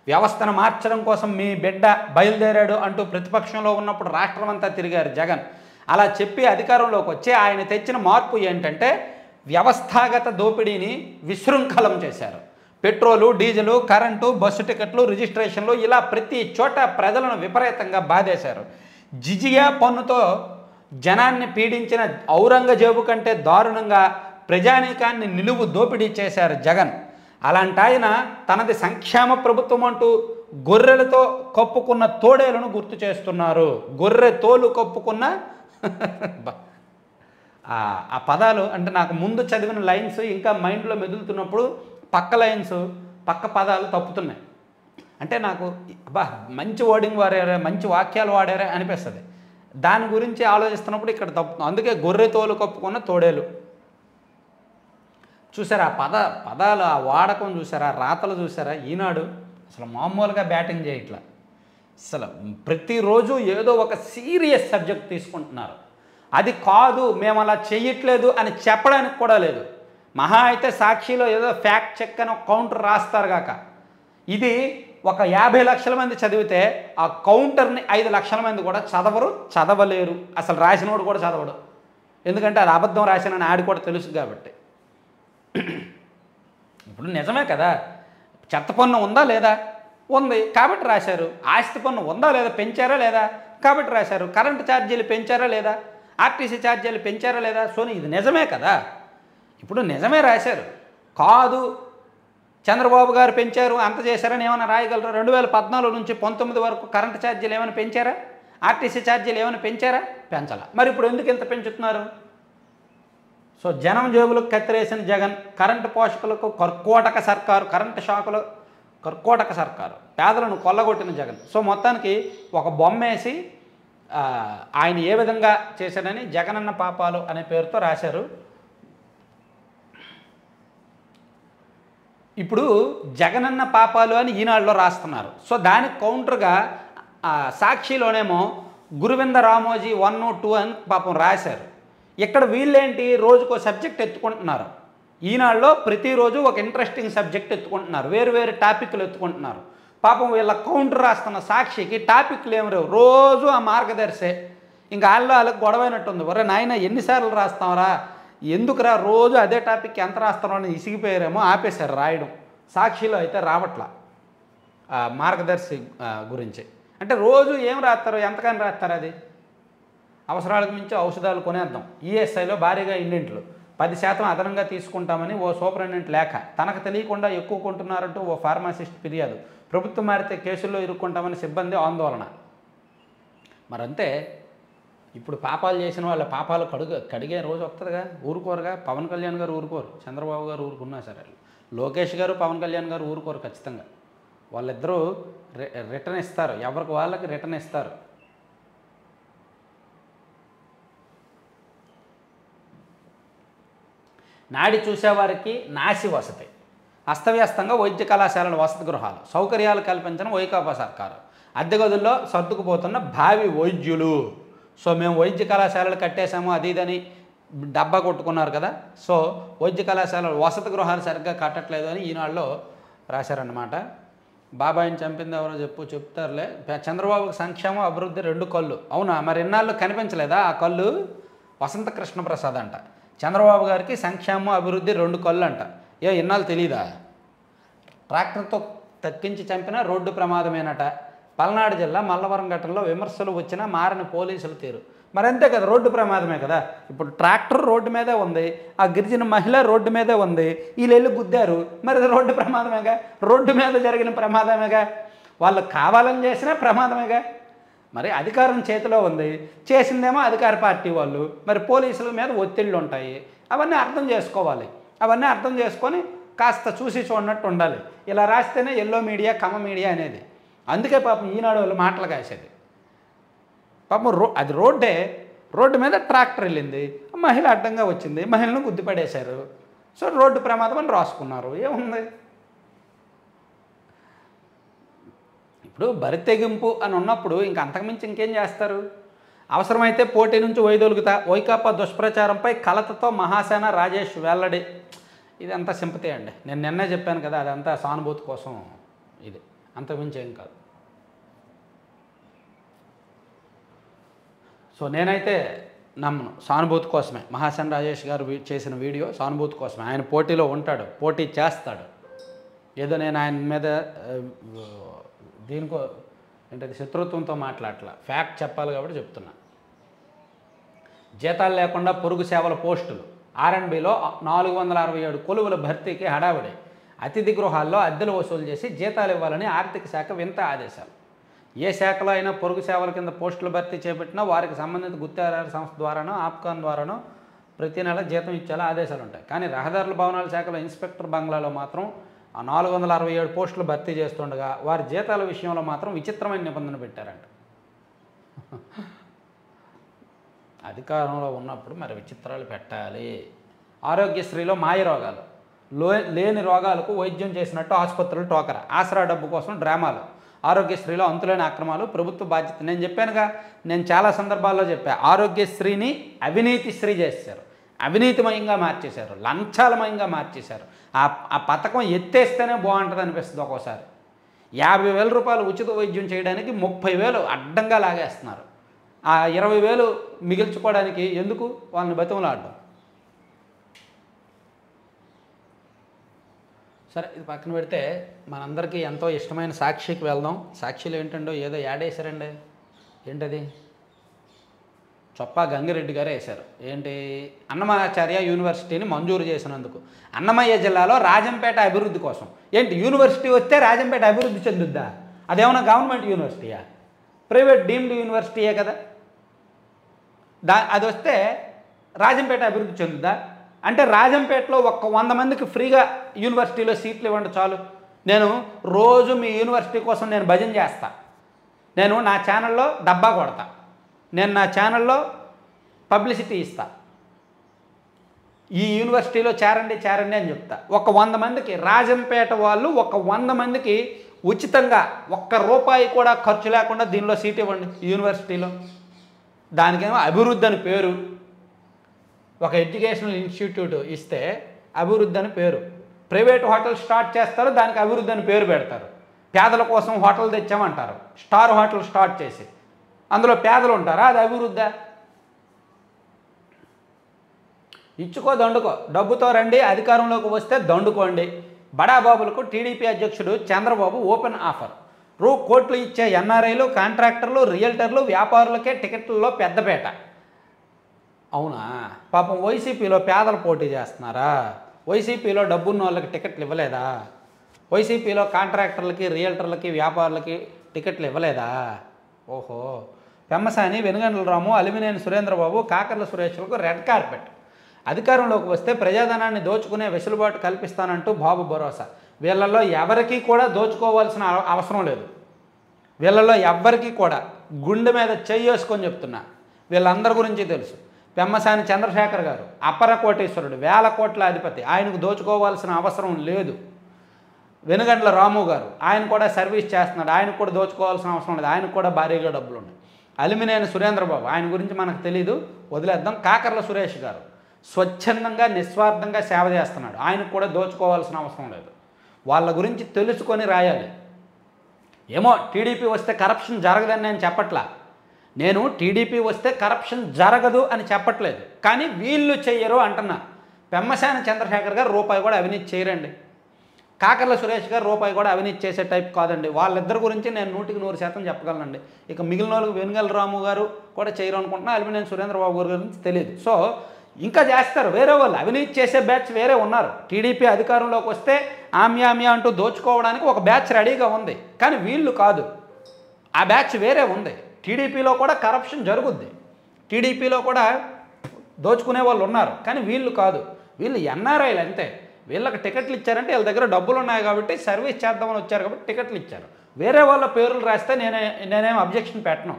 వ్యవస్థను మార్చడం కోసం మీ బిడ్డ బయలుదేరాడు అంటూ ప్రతిపక్షంలో ఉన్నప్పుడు రాష్ట్రమంతా తిరిగారు జగన్. అలా చెప్పి అధికారంలోకి వచ్చి ఆయన తెచ్చిన మార్పు ఏంటంటే వ్యవస్థాగత దోపిడీని విశృంఖలం చేశారు. పెట్రోలు, డీజిలు, కరెంటు, బస్సు టికెట్లు, రిజిస్ట్రేషన్లు ఇలా ప్రతి చోట ప్రజలను విపరీతంగా బాధేశారు. జిజియా పన్నుతో జనాన్ని పీడించిన ఔరంగజేబు కంటే దారుణంగా ప్రజానీకాన్ని నిలువు దోపిడీ చేశారు జగన్. అలాంటి ఆయన తనది సంక్షేమ ప్రభుత్వం అంటూ గొర్రెలతో కప్పుకున్న తోడేలను గుర్తు చేస్తున్నారు. గొర్రె తోలు కప్పుకున్న ఆ పదాలు అంటే నాకు ముందు చదివిన లైన్స్ ఇంకా మైండ్లో మెదులుతున్నప్పుడు పక్క లైన్స్ పక్క పదాలు తప్పుతున్నాయి. అంటే నాకు అబ్బా మంచి వర్డింగ్ వాడారే, మంచి వాక్యాలు వాడారే అనిపిస్తుంది. దాని గురించి ఆలోచిస్తున్నప్పుడు ఇక్కడ తప్పుతుంది. అందుకే గొర్రె తోలు కప్పుకున్న తోడేలు. చూసారా పదాలు, ఆ వాడకం చూసారా, రాతలు చూసారా. ఈనాడు అసలు మామూలుగా బ్యాటింగ్ చేయట్లా. అసలు ప్రతిరోజు ఏదో ఒక సీరియస్ సబ్జెక్ట్ తీసుకుంటున్నారు. అది కాదు మేము అలా చెయ్యట్లేదు అని చెప్పడానికి కూడా లేదు. మహా అయితే సాక్షిలో ఏదో ఫ్యాక్ట్ చెక్ అని కౌంటర్ రాస్తారు కాక. ఇది ఒక 50 లక్షల మంది చదివితే ఆ కౌంటర్ని 5 లక్షల మంది కూడా చదవలేరు. అసలు రాసినోడు కూడా చదవడు. ఎందుకంటే అది అబద్ధం రాశానని ఆడి కూడా తెలుసు కాబట్టి. ఇప్పుడు నిజమే కదా, చెత్త పన్ను ఉందా లేదా? ఉంది కాబట్టి రాశారు. ఆస్తి పన్ను ఉందా లేదా? పెంచారా లేదా? కాబట్టి రాశారు. కరెంటు ఛార్జీలు పెంచారా లేదా? ఆర్టీసీ ఛార్జీలు పెంచారా లేదా? సోని ఇది నిజమే కదా. ఇప్పుడు నిజమే రాశారు. కాదు చంద్రబాబు గారు పెంచారు అంత చేశారని ఏమైనా రాయగలరు? 2014 నుంచి 19 వరకు కరెంటు ఛార్జీలు ఏమైనా పెంచారా? ఆర్టీసీ ఛార్జీలు ఏమైనా పెంచారా? పెంచాలా. మరి ఇప్పుడు ఎందుకు ఇంత పెంచుతున్నారు? సో జనం జేబులకు కత్తిరేసిన జగన్, కరెంటు పోషకులకు కర్కోటక సర్కారు, కరెంటు షాకులు కర్కోటక సర్కారు, పేదలను కొల్లగొట్టిన జగన్. సో మొత్తానికి ఒక బొమ్మేసి ఆయన ఏ విధంగా చేశాడని జగనన్న పాపాలు అనే పేరుతో రాశారు. ఇప్పుడు జగనన్న పాపాలు అని ఈనాడులో రాస్తున్నారు. సో దానికి కౌంటర్గా సాక్షిలోనేమో గురువింద రామోజీ 1, 2 అని పాపం రాశారు. ఇక్కడ వీళ్ళేంటి రోజుకో సబ్జెక్ట్ ఎత్తుకుంటున్నారు. ఈనాడులో ప్రతిరోజు ఒక ఇంట్రెస్టింగ్ సబ్జెక్ట్ ఎత్తుకుంటున్నారు, వేరు టాపిక్లు ఎత్తుకుంటున్నారు. పాపం వీళ్ళ కౌంటర్ రాస్తున్న సాక్షికి టాపిక్లు ఏమి లేవు, రోజు ఆ మార్గదర్శే. ఇంకా వాళ్ళకి గొడవైనట్టుంది. ఒరే నాయన ఎన్నిసార్లు రాస్తావరా, ఎందుకురా రోజు అదే టాపిక్ ఎంత రాస్తారో అని ఇసిగిపోయారేమో ఆపేశారు రాయడం. సాక్షిలో అయితే రావట్లా మార్గదర్శి గురించి. అంటే రోజు ఏం రాస్తారు, ఎంతకని రాస్తారు? అది అవసరాలకు మించి ఔషధాలు కొనేద్దాం. ఈఎస్ఐలో భారీగా ఇండెంట్లు 10% అదనంగా తీసుకుంటామని ఓ సూపరింటెండెంట్ లేఖ, తనకు తెలియకుండా ఎక్కువ కొంటున్నారంటూ ఓ ఫార్మాసిస్ట్ ఫిర్యాదు, ప్రభుత్వం మారితే కేసుల్లో ఇరుక్కుంటామని సిబ్బంది ఆందోళన. మరంతే ఇప్పుడు పాపాలు చేసిన వాళ్ళ పాపాలు కడిగే రోజు వస్తుందిగా. ఊరుకోరుగా. పవన్ కళ్యాణ్ గారు ఊరుకోరు, చంద్రబాబు గారు ఊరుకున్నా సరే, లోకేష్ గారు పవన్ కళ్యాణ్ గారు ఊరుకోరు ఖచ్చితంగా. వాళ్ళిద్దరూ రిటర్న్ ఇస్తారు, ఎవరికి వాళ్ళకి రిటర్న్ ఇస్తారు. నాడి చూసేవారికి నాసి వసతి, అస్తవ్యస్తంగా వైద్య కళాశాలల వసతి గృహాలు, సౌకర్యాలు కల్పించిన వైకాపా సర్కారు, అద్దె గదుల్లో సర్దుకుపోతున్న భావి వైద్యులు. సో మేము వైద్య కళాశాలలు కట్టేశాము అది ఇదని డబ్బా కొట్టుకున్నారు కదా. సో వైద్య కళాశాలలు వసతి గృహాలు సరిగ్గా కట్టట్లేదు అని ఈనాడులో రాశారన్నమాట. బాబాయిని చంపింది ఎవరో చెప్తారులే. చంద్రబాబుకి సంక్షేమం అభివృద్ధి 2 కళ్ళు. అవునా, మరి ఇన్నాళ్ళు కనిపించలేదా ఆ కళ్ళు? వసంత కృష్ణప్రసాద్ అంట. చంద్రబాబు గారికి సంక్షేమం అభివృద్ధి 2 కళ్ళు అంట. ఇన్నాళ్ళు తెలీదా? ట్రాక్టర్తో తక్కించి చంపిన రోడ్డు ప్రమాదమేనట. పల్నాడు జిల్లా మల్లవరం ఘటనలో విమర్శలు వచ్చినా మారని పోలీసులు తీరు. మరి అంతే కదా, రోడ్డు ప్రమాదమే కదా. ఇప్పుడు ట్రాక్టర్ రోడ్డు మీదే ఉంది, ఆ గిరిజన మహిళ రోడ్డు మీదే ఉంది, వీళ్ళు వెళ్ళి గుద్దారు. మరి అది రోడ్డు ప్రమాదమేగా, రోడ్డు మీద జరిగిన ప్రమాదమేగా. వాళ్ళు కావాలని చేసినా ప్రమాదమేగా. మరి అధికారం చేతిలో ఉంది, చేసిందేమో అధికార పార్టీ వాళ్ళు. మరి పోలీసుల మీద ఒత్తిళ్ళు ఉంటాయి. అవన్నీ అర్థం చేసుకోవాలి. అవన్నీ అర్థం చేసుకొని కాస్త చూసి చూడనట్టు ఉండాలి. ఇలా రాస్తేనే ఎల్లో మీడియా కమ మీడియా అనేది. అందుకే పాపం ఈనాడు వాళ్ళు మాటలు కాసేది. పాపం అది రోడ్డే, రోడ్డు మీద ట్రాక్టర్ వెళ్ళింది, మహిళ అడ్డంగా వచ్చింది, మహిళను గుద్దిపడేశారు. సో రోడ్డు ప్రమాదం అని రాసుకున్నారు. ఏముంది? ఇప్పుడు బరితెగింపు అని ఉన్నప్పుడు ఇంక అంతకుమించి ఇంకేం చేస్తారు? అవసరమైతే పోటీ నుంచి వైదొలుగుతా, వైకాపా దుష్ప్రచారంపై కలతతో మహాసేన రాజేష్ వెల్లడి. ఇదంతా సింపతి అండి. నేను నిన్నే చెప్పాను కదా, అదంతా సానుభూతి కోసం. ఇది అంతకుమించి ఏం కాదు. సో నేనైతే నమ్మను, సానుభూతి కోసమే. మహాసేన రాజేష్ గారు చేసిన వీడియో సానుభూతి కోసమే. ఆయన పోటీలో ఉంటాడు, పోటీ చేస్తాడు. ఏదో నేను ఆయన మీద దీనికో ఏంటది శత్రుత్వంతో మాట్లాడట్లా, ఫ్యాక్ట్ చెప్పాలి కాబట్టి చెప్తున్నా. జీతాలు లేకుండా పొరుగు సేవల పోస్టులు. R&Bలో 467 కొలువుల భర్తీకి హడావిడి. అతిథి గృహాల్లో అద్దెలు వసూలు చేసి జీతాలు ఇవ్వాలని ఆర్థిక శాఖ వింత ఆదేశాలు. ఏ శాఖలో అయినా పొరుగు సేవల కింద పోస్టులు భర్తీ చేపట్టినా వారికి సంబంధిత గుర్తింపు సంస్థ ద్వారానో ఆప్కాన్ ద్వారానో ప్రతి నెల జీతం ఇచ్చేలా ఆదేశాలు ఉంటాయి. కానీ రహదారుల భవనాల శాఖలో ఇన్స్పెక్టర్ బంగ్లాలో మాత్రం 467 పోస్టులు భర్తీ చేస్తుండగా వారి జీతాల విషయంలో మాత్రం విచిత్రమైన నిబంధన పెట్టారంట. అధికారంలో ఉన్నప్పుడు మరి విచిత్రాలు పెట్టాలి. ఆరోగ్యశ్రీలో మాయ రోగాలు. లేని రోగాలకు వైద్యం చేసినట్టు ఆసుపత్రులు టోకరా. ఆసరా డబ్బు కోసం డ్రామాలు. ఆరోగ్యశ్రీలో అంతులేని అక్రమాలు. ప్రభుత్వ బాధ్యత. నేను చెప్పానుగా, నేను చాలా సందర్భాల్లో చెప్పా, ఆరోగ్యశ్రీని అవినీతి శ్రీ చేశారు, అవినీతిమయంగా మార్చేశారు, లంచాలమయంగా మార్చేశారు. ఆ పథకం ఎత్తేస్తేనే బాగుంటుంది అనిపిస్తుంది ఒక్కోసారి. 50,000 రూపాయలు ఉచిత వైద్యం చేయడానికి 30,000 అడ్డంగా లాగేస్తున్నారు. ఆ 20,000 మిగిల్చుకోవడానికి ఎందుకు వాళ్ళని బతిమలాడడం? సరే, ఇది పక్కన పెడితే మనందరికీ ఎంతో ఇష్టమైన సాక్షికి వెళ్దాం. సాక్షిలో ఏంటండో ఏదో యాడ్ వేశారండి. ఏంటది? చొప్పా గంగిరెడ్డి గారు వేశారు. ఏంటి? అన్నమాచార్య యూనివర్సిటీని మంజూరు చేసినందుకు. అన్నమయ్య జిల్లాలో రాజంపేట అభివృద్ధి కోసం. ఏంటి, యూనివర్సిటీ వస్తే రాజంపేట అభివృద్ధి చెందుద్దా? అదేమన్నా గవర్నమెంట్ యూనివర్సిటీయా? ప్రైవేట్ డీమ్డ్ యూనివర్సిటీయే కదా. అది వస్తే రాజంపేట అభివృద్ధి చెందుద్దా? అంటే రాజంపేటలో 100 మందికి ఫ్రీగా యూనివర్సిటీలో సీట్లు ఇవ్వండి చాలు. నేను రోజు మీ యూనివర్సిటీ కోసం నేను భజన చేస్తా. నేను నా ఛానల్లో డబ్బా కొడతా. నేను నా ఛానల్లో పబ్లిసిటీ ఇస్తా. ఈ యూనివర్సిటీలో చేరండి చేరండి అని చెప్తా. 100 మందికి రాజంపేట వాళ్ళు 100 మందికి ఉచితంగా ₹1 కూడా ఖర్చు లేకుండా దీనిలో సీట్ ఇవ్వండి యూనివర్సిటీలో. దానికేమో అభివృద్ధి అని పేరు. ఒక ఎడ్యుకేషనల్ ఇన్స్టిట్యూట్ ఇస్తే అభివృద్ధి అని పేరు. ప్రైవేట్ హోటల్ స్టార్ట్ చేస్తారు, దానికి అభివృద్ధి అని పేరు పెడతారు. పేదల కోసం హోటల్ తెచ్చామంటారు, స్టార్ హోటల్ స్టార్ట్ చేసి. అందులో పేదలు ఉంటారా? అది అభివృద్ధి? ఇచ్చుకో దండుకో, డబ్బుతో రండి, అధికారంలోకి వస్తే దండుకోండి. బడాబాబులకు టీడీపీ అధ్యక్షుడు చంద్రబాబు ఓపెన్ ఆఫర్. కోట్లు ఇచ్చే ఎన్ఆర్ఐలు, కాంట్రాక్టర్లు, రియల్టర్లు, వ్యాపారులకే టికెట్లలో పెద్దపేట. అవునా? పాపం వైసీపీలో పేదలు పోటీ చేస్తున్నారా? వైసీపీలో డబ్బున్న వాళ్ళకి టికెట్లు ఇవ్వలేదా? వైసీపీలో కాంట్రాక్టర్లకి, రియల్టర్లకి, వ్యాపారులకి టికెట్లు ఇవ్వలేదా? ఓహో. పెమ్మసాని, వెనుగండ్ల రాము, అలిమినేని సురేంద్రబాబు, కాకర్ల సురేష్లకు రెడ్ కార్పెట్. అధికారంలోకి వస్తే ప్రజాధనాన్ని దోచుకునే వెసులుబాటు కల్పిస్తానంటూ బాబు భరోసా. వీళ్ళల్లో ఎవరికీ కూడా దోచుకోవాల్సిన అవసరం లేదు. వీళ్ళల్లో ఎవ్వరికీ కూడా గుండె మీద చెయ్యేసుకొని చెప్తున్నా, వీళ్ళందరి గురించి తెలుసు. పెమ్మసాని చంద్రశేఖర్ గారు అపర కోటీశ్వరుడు, 1000 కోట్ల అధిపతి, ఆయనకు దోచుకోవాల్సిన అవసరం లేదు. వెనుగండ్ల రాము గారు, ఆయన కూడా సర్వీస్ చేస్తున్నాడు, ఆయనకు కూడా దోచుకోవాల్సిన అవసరం లేదు, ఆయనకు కూడా భారీగా డబ్బులు ఉన్నాయి. అలిమినేని సురేంద్రబాబు, ఆయన గురించి మనకు తెలీదు, వదిలేద్దాం. కాకర్ల సురేష్ గారు స్వచ్ఛందంగా నిస్వార్థంగా సేవ చేస్తున్నాడు, ఆయనకు కూడా దోచుకోవాల్సిన అవసరం లేదు. వాళ్ళ గురించి తెలుసుకొని రాయాలి. ఏమో టీడీపీ వస్తే కరప్షన్ జరగదని నేను చెప్పట్లా. నేను టీడీపీ వస్తే కరప్షన్ జరగదు అని చెప్పట్లేదు, కానీ వీళ్ళు చెయ్యరు అంటున్నా. పెమ్మసాని చంద్రశేఖర్ గారు రూపాయి కూడా అవినీతి చేయరండి. కాకర్ల సురేష్ గారు రూపాయి కూడా అవినీతి చేసే టైప్ కాదండి. వాళ్ళిద్దరి గురించి నేను 100% చెప్పగలనండి. ఇక మిగిలిన వాళ్ళకి వెనుగండ్ల రాము గారు కూడా చేయరు అనుకుంటున్నా, అలిమినేని సురేంద్రబాబు గారి గురించి తెలియదు. సో ఇంకా చేస్తారు వేరే వాళ్ళు, అవినీతి చేసే బ్యాచ్ వేరే ఉన్నారు. టీడీపీ అధికారంలోకి వస్తే ఆమ్యామ్యా అంటూ దోచుకోవడానికి ఒక బ్యాచ్ రెడీగా ఉంది, కానీ వీళ్ళు కాదు. ఆ బ్యాచ్ వేరే ఉంది. టీడీపీలో కూడా కరప్షన్ జరుగుద్ది, టీడీపీలో కూడా దోచుకునే వాళ్ళు ఉన్నారు, కానీ వీళ్ళు కాదు. వీళ్ళు ఎన్ఆర్ఐలు అంతే. వీళ్ళకి టికెట్లు ఇచ్చారంటే వీళ్ళ దగ్గర డబ్బులు ఉన్నాయి కాబట్టి సర్వీస్ చేద్దామని వచ్చారు కాబట్టి టికెట్లు ఇచ్చారు. వేరే వాళ్ళ పేర్లు రాస్తే నేనేం అబ్జెక్షన్ పెట్టను.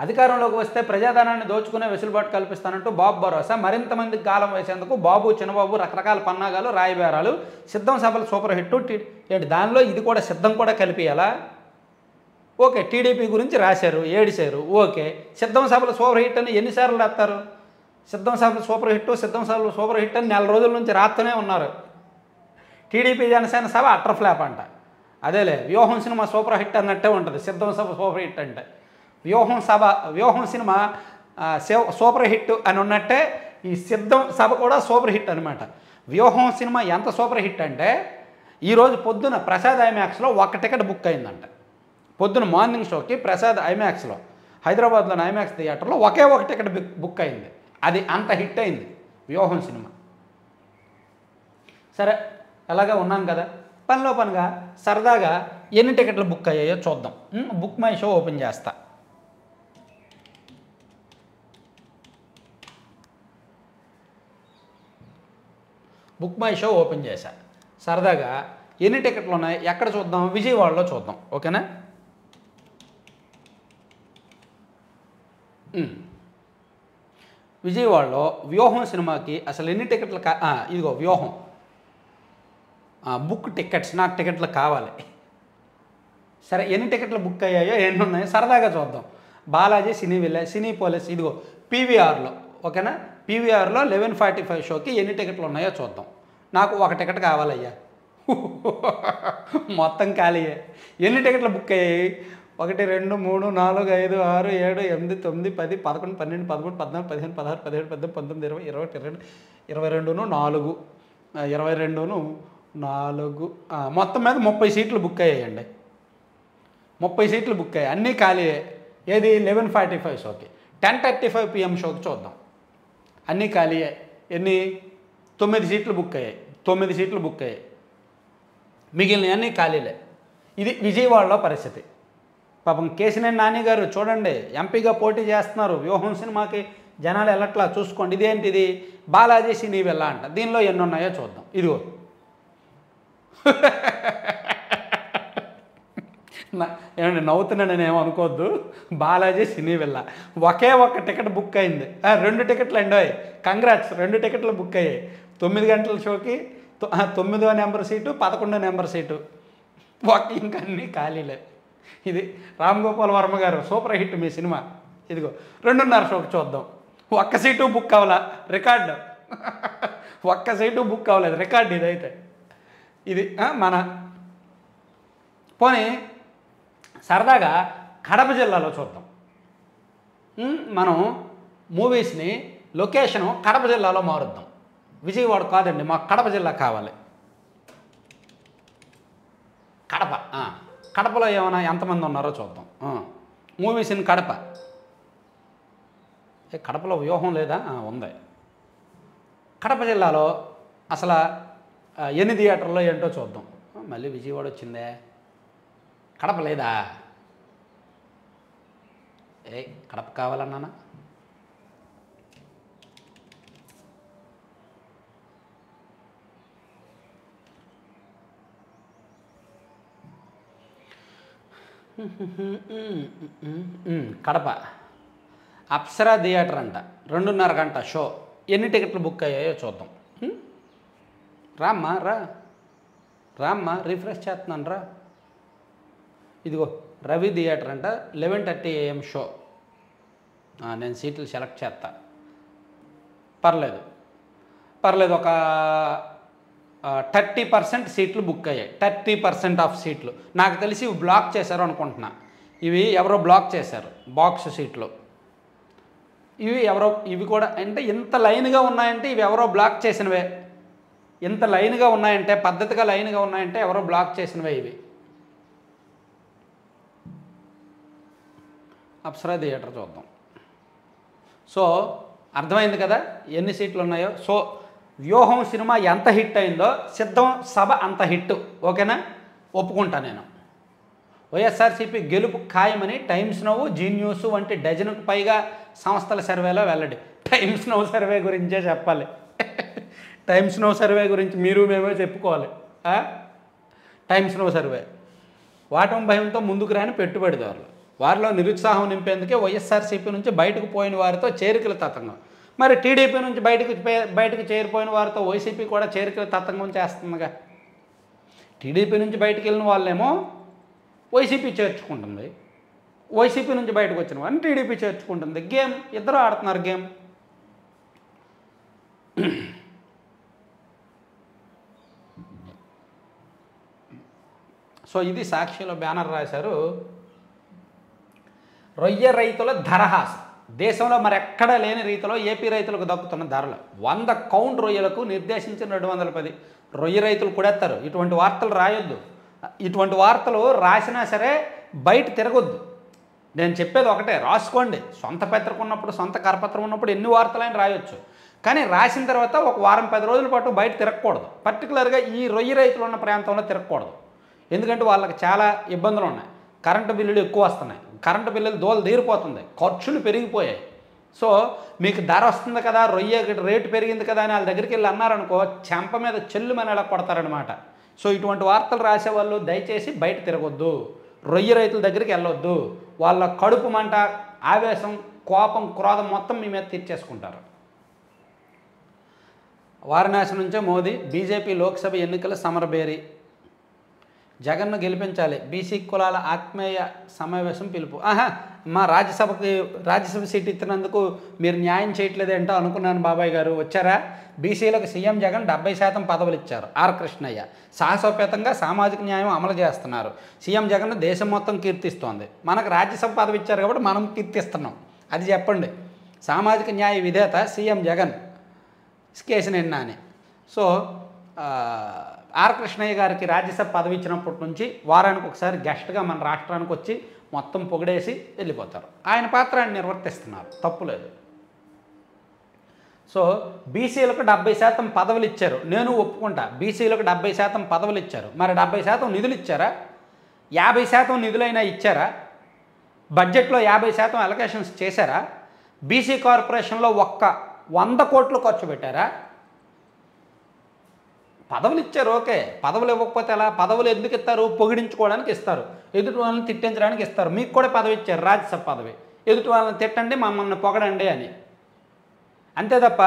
అధికారంలోకి వస్తే ప్రజాధనాన్ని దోచుకునే వెసులుబాటు కల్పిస్తానంటూ బాబు భరోసా, మరింత మందికి గాలం వేసేందుకు బాబు చిన్నబాబు రకరకాల పన్నాగాలు రాయబారాలు, సిద్ధం సభలు సూపర్ హిట్. ఏంటి దానిలో ఇది కూడా సిద్ధం కూడా కలిపియాలా? ఓకే, టీడీపీ గురించి రాశారు, ఏడిశారు, ఓకే. సిద్ధం సభలు సూపర్ హిట్ అని ఎన్నిసార్లు రాస్తారు? సిద్ధం సభలు సూపర్ హిట్, సిద్ధం సభలు సూపర్ హిట్ అని 4 రోజుల నుంచి రాస్తూనే ఉన్నారు. టీడీపీ జనసేన సభ అట్టర్ ఫ్లాప్ అంట. అదేలే, వ్యూహం సినిమా సూపర్ హిట్ అన్నట్టే ఉంటుంది సిద్ధం సభ సూపర్ హిట్ అంటే. వ్యూహం సినిమా సూపర్ హిట్ అని ఉన్నట్టే ఈ సిద్ధం సభ కూడా సూపర్ హిట్ అనమాట. వ్యూహం సినిమా ఎంత సూపర్ హిట్ అంటే ఈరోజు పొద్దున ప్రసాద్ ఐమాక్స్లో 1 టికెట్ బుక్ అయిందంట. పొద్దున మార్నింగ్ షోకి ప్రసాద్ ఐమాక్స్లో, హైదరాబాద్లోని ఐమాక్స్ థియేటర్లో ఒకే 1 టికెట్ బుక్ అయింది. అది అంత హిట్ అయింది వ్యూహం సినిమా. సరే, అలాగే ఉన్నాం కదా, పనిలో పనిగా సరదాగా ఎన్ని టికెట్లు బుక్ అయ్యాయో చూద్దాం. బుక్ మై షో ఓపెన్ చేస్తా. బుక్ మై షో ఓపెన్ చేశా. సరదాగా ఎన్ని టికెట్లు ఉన్నాయి ఎక్కడ చూద్దాం? విజయవాడలో చూద్దాం, ఓకేనా? విజయవాడలో వ్యూహం సినిమాకి అసలు ఎన్ని టికెట్లు ఇదిగో వ్యూహం బుక్ టికెట్స్, నాకు టికెట్లు కావాలి. సరే, ఎన్ని టికెట్లు బుక్ అయ్యాయో ఎన్ని ఉన్నాయో సరదాగా చూద్దాం. బాలాజీ సినీ పోలీస్, ఇదిగో పీవీఆర్లో, ఓకేనా? పీవీఆర్లో 11:45 షోకి ఎన్ని టికెట్లు ఉన్నాయో చూద్దాం. నాకు 1 టికెట్ కావాలయ్యా. మొత్తం ఖాళీయే. ఎన్ని టికెట్లు బుక్ అయ్యాయి? 1 2 3 4 5 6 7 8 9 10 11 12 13 14 15 16 17 18 19 20 21 22 4 22 4 మొత్తం మీద 30 సీట్లు బుక్ అయ్యాయండి. 30 సీట్లు బుక్ అయ్యాయి, అన్నీ ఖాళీయే. ఏది? 11:45 షోకి. 10:35 PM షోకి చూద్దాం. అన్నీ ఖాళీయే. ఎన్ని? 9 సీట్లు బుక్ అయ్యాయి. 9 సీట్లు బుక్ అయ్యాయి, మిగిలిన అన్నీ ఖాళీలే. ఇది విజయవాడలో పరిస్థితి. పాపం కేశినేని నాని గారు చూడండి, ఎంపీగా పోటీ చేస్తున్నారు. వ్యూహం సినిమాకి జనాలు వెళ్ళట్లా, చూసుకోండి. ఇదేంటిది? బాలాజీ సినీ వెళ్ళా అంట. దీనిలో ఎన్ని ఉన్నాయో చూద్దాం. ఇదిగో ఏమండి, నవ్వుతున్నాను ఏమో అనుకోవద్దు. బాలాజీ సినీ వెళ్ళా ఒకే 1 టికెట్ బుక్ అయింది. 2 టికెట్లు అండి, కంగ్రాట్స్, 2 టికెట్లు బుక్ అయ్యాయి. 9 గంటల షోకి 9వ నెంబర్ సీటు, 11వ నెంబర్ సీటు, ఇంకా అన్నీ ఖాళీలే. ఇది రామ్ గోపాల్ వర్మ గారు సూపర్ హిట్ మీ సినిమా. ఇదిగో 2:30 షోకి చూద్దాం. 1 సీటు బుక్ అవ్వాల, రికార్డు. 1 సీటు బుక్ అవ్వలేదు, రికార్డు ఇదైతే. ఇది మన పోనీ సరదాగా కడప జిల్లాలో చూద్దాం. మనం మూవీస్ని లొకేషను కడప జిల్లాలో మారుద్దాం. విజయవాడ కాదండి, మాకు కడప జిల్లా కావాలి. కడప, కడపలో ఏమైనా ఎంతమంది ఉన్నారో చూద్దాం. Movies in Kadapa. కడపలో వ్యూహం లేదా? ఉంది. కడప జిల్లాలో అసలు ఎన్ని థియేటర్లో ఏంటో చూద్దాం. మళ్ళీ విజయవాడ వచ్చిందే, కడప లేదా? కడప కావాలన్నానా? కడప అప్సరా థియేటర్ అంట, 2:30 గంట షో. ఎన్ని టికెట్లు బుక్ అయ్యాయో చూద్దాం. రామ్మా రిఫ్రెష్ చేస్తున్నాను రా. ఇదిగో రవి థియేటర్ అంట, 11:30 AM షో. నేను సీట్లు సెలెక్ట్ చేస్తా. పర్లేదు, ఒక 30% సీట్లు బుక్ అయ్యాయి. 30% ఆఫ్ సీట్లు. నాకు తెలిసి ఇవి బ్లాక్ చేశారు అనుకుంటున్నా. ఇవి ఎవరో బ్లాక్ చేశారు, బాక్స్ సీట్లు. ఇవి కూడా అంటే ఇంత లైన్గా ఉన్నాయంటే ఇవి ఎవరో బ్లాక్ చేసినవే. ఇంత లైన్గా ఉన్నాయంటే, పద్ధతిగా లైన్గా ఉన్నాయంటే ఎవరో బ్లాక్ చేసినవే ఇవి. అప్సరా థియేటర్ చూద్దాం. సో అర్థమైంది కదా ఎన్ని సీట్లు ఉన్నాయో. సో వ్యూహం సినిమా ఎంత హిట్ అయిందో సిద్ధం సభ అంత హిట్, ఓకేనా? ఒప్పుకుంటా నేను. వైఎస్ఆర్సీపీ గెలుపు ఖాయమని టైమ్స్ నౌ, జీ న్యూస్ వంటి డజనుకు పైగా సంస్థల సర్వేలో వెల్లడి. టైమ్స్ నౌ సర్వే గురించే చెప్పాలి. టైమ్స్ నౌ సర్వే గురించి మీరు మేమే చెప్పుకోవాలి. టైమ్స్ నౌ సర్వే వాటం భయంతో ముందుకు రాని పెట్టుబడిదారులు. వారిలో నిరుత్సాహం నింపేందుకే వైఎస్ఆర్సీపీ నుంచి బయటకు పోయిన వారితో చేరికల తతంగం. మరి టీడీపీ నుంచి బయటకు చేరిపోయిన వారితో వైసీపీ కూడా చేరికల తతంగం చేస్తుందిగా. టీడీపీ నుంచి బయటకు వెళ్ళిన వాళ్ళేమో వైసీపీ చేర్చుకుంటుంది, వైసీపీ నుంచి బయటకు వచ్చిన వాళ్ళని టీడీపీ చేర్చుకుంటుంది. గేమ్ ఇద్దరు ఆడుతున్నారు గేమ్. సో ఇది సాక్షిలో బ్యానర్ రాశారు. రొయ్య రైతుల ధరహాసం. దేశంలో మరెక్కడా లేని రీతిలో ఏపీ రైతులకు దక్కుతున్న ధరలు. 100 కౌంట్ రొయ్యలకు నిర్దేశించిన 210. రొయ్య రైతులు కూడెత్తారు. ఇటువంటి వార్తలు రాయొద్దు. ఇటువంటి వార్తలు రాసినా సరే బయట తిరగొద్దు. నేను చెప్పేది ఒకటే, రాసుకోండి. సొంత పత్రిక ఉన్నప్పుడు, సొంత కరపత్రం ఉన్నప్పుడు ఎన్ని వార్తలైనా రాయొచ్చు. కానీ రాసిన తర్వాత ఒక వారం 10 రోజుల పాటు బయట తిరగకూడదు. పర్టికులర్గా ఈ రొయ్య రైతులు ఉన్న ప్రాంతంలో తిరగకూడదు. ఎందుకంటే వాళ్ళకి చాలా ఇబ్బందులు ఉన్నాయి. కరెంటు బిల్లులు ఎక్కువ వస్తున్నాయి, కరెంటు బిల్లులు దోలు తీరిపోతుంది, ఖర్చులు పెరిగిపోయాయి. సో మీకు ధర వస్తుంది కదా, రొయ్య రేటు పెరిగింది కదా అని వాళ్ళ దగ్గరికి వెళ్ళి అన్నారనుకో, చెంప మీద చెల్లుమని ఎలా కొడతారనమాట. సో ఇటువంటి వార్తలు రాసేవాళ్ళు దయచేసి బయట తిరగొద్దు, రొయ్య రైతుల దగ్గరికి వెళ్ళొద్దు. వాళ్ళ కడుపు మంట, ఆవేశం, కోపం, క్రోధం మొత్తం మీ మీద తీర్చేసుకుంటారు. వారణాసి నుంచే మోదీ బీజేపీ లోక్సభ ఎన్నికల సమరబేరి. జగన్ను గెలిపించాలి, బీసీ కులాల ఆత్మీయ సమావేశం పిలుపు. మా రాజ్యసభ సీట్ ఇచ్చినందుకు మీరు న్యాయం చేయట్లేదేంటో అనుకున్నాను బాబాయ్ గారు. వచ్చారా? బీసీలకు సీఎం జగన్ 70% పదవులు ఇచ్చారు. ఆర్ కృష్ణయ్య సాహసోపేతంగా సామాజిక న్యాయం అమలు చేస్తున్నారు. సీఎం జగన్ దేశం మొత్తం కీర్తిస్తోంది. మనకు రాజ్యసభ పదవి ఇచ్చారు కాబట్టి మనం కీర్తిస్తున్నాం. అది చెప్పండి. సామాజిక న్యాయ విధేత CM Jagan, Kesineni Nani. So R Krishnaiah గారికి రాజ్యసభ పదవి ఇచ్చినప్పటి నుంచి వారానికి ఒకసారి గెస్ట్గా మన రాష్ట్రానికి వచ్చి మొత్తం పొగిడేసి వెళ్ళిపోతారు. ఆయన పాత్ర ఆయన నిర్వర్తిస్తున్నారు, తప్పులేదు. సో బీసీలకు 70% పదవులు ఇచ్చారు, నేను ఒప్పుకుంటా. బీసీలకు 70% పదవులు ఇచ్చారు. మరి 70% నిధులు ఇచ్చారా? 50% నిధులైనా ఇచ్చారా? బడ్జెట్లో 50% అలొకేషన్స్ చేశారా? బీసీ కార్పొరేషన్లో 100 కోట్లు ఖర్చు పెట్టారా? పదవులు ఇచ్చారు, ఓకే. పదవులు ఇవ్వకపోతే ఎలా? పదవులు ఎందుకు ఇస్తారు? పొగిడించుకోవడానికి ఇస్తారు, ఎదుటి వాళ్ళని తిట్టించడానికి ఇస్తారు. మీకు కూడా పదవి ఇచ్చారు, రాజ్యసభ పదవి. ఎదుటి వాళ్ళని తిట్టండి, మమ్మల్ని పొగడండి అని. అంతే తప్ప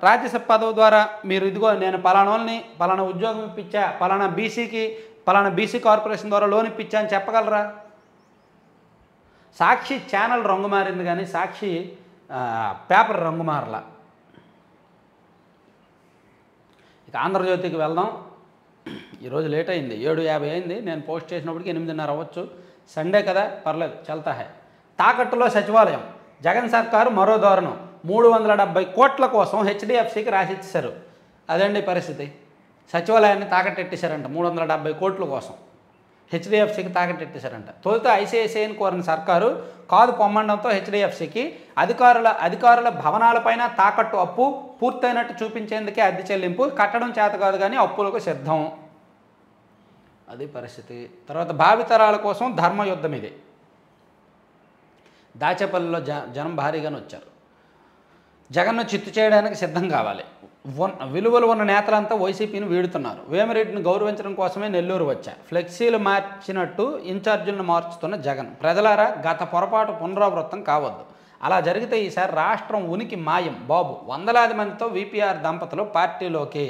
రాజ్యసభ పదవి ద్వారా మీరు ఇదిగో నేను పలానోళ్ళని పలానా ఉద్యోగం ఇప్పించా, పలానా బీసీ కార్పొరేషన్ ద్వారా లోన్ ఇప్పించా అని చెప్పగలరా? సాక్షి ఛానల్ రంగు మారింది కానీ సాక్షి పేపర్ రంగు మారలా. ఇక ఆంధ్రజ్యోతికి వెళ్దాం. ఈరోజు లేట్ అయింది, 7:50 అయింది. నేను పోస్ట్ చేసినప్పటికి 8:30 అవ్వచ్చు. సండే కదా, పర్లేదు, చల్తా హై. తాకట్టులో సచివాలయం. జగన్ సర్కారు మరో దారుణం. 370 కోట్ల కోసం హెచ్డిఎఫ్సికి రాసిచ్చారు. అదండి పరిస్థితి. సచివాలయాన్ని తాకట్టెట్టేశారంట 370 కోట్ల కోసం. హెచ్డిఎఫ్సికి తాకట్టెట్టేశారంట. తొలుత ఐసిఐసిఐని కోరిన సర్కారు కాదు పొమ్మండంతో హెచ్డిఎఫ్సికి అధికారుల భవనాలపైన తాకట్టు అప్పు పూర్తయినట్టు చూపించేందుకే అద్దె చెల్లింపు, కట్టడం చేత కాదు కానీ అప్పులకు సిద్ధం. అది పరిస్థితి. తర్వాత భావితరాల కోసం ధర్మయుద్ధం ఇది. దాచేపల్లిలో జనం భారీగానే వచ్చారు. జగన్ను చిత్తు చేయడానికి సిద్ధం కావాలి. విలువలు ఉన్న నేతలంతా వైసీపీని వీడుతున్నారు. వేమిరెడ్డిని గౌరవించడం కోసమే నెల్లూరు వచ్చా. ఫ్లెక్సీలు మార్చినట్టు ఇన్ఛార్జీలను మార్చుతున్న జగన్. ప్రజలారా, గత పొరపాటు పునరావృతం కావద్దు. అలా జరిగితే ఈసారి రాష్ట్రం ఉనికి మాయం బాబు. వందలాది మందితో వీపీఆర్ దంపతులు పార్టీలోకి.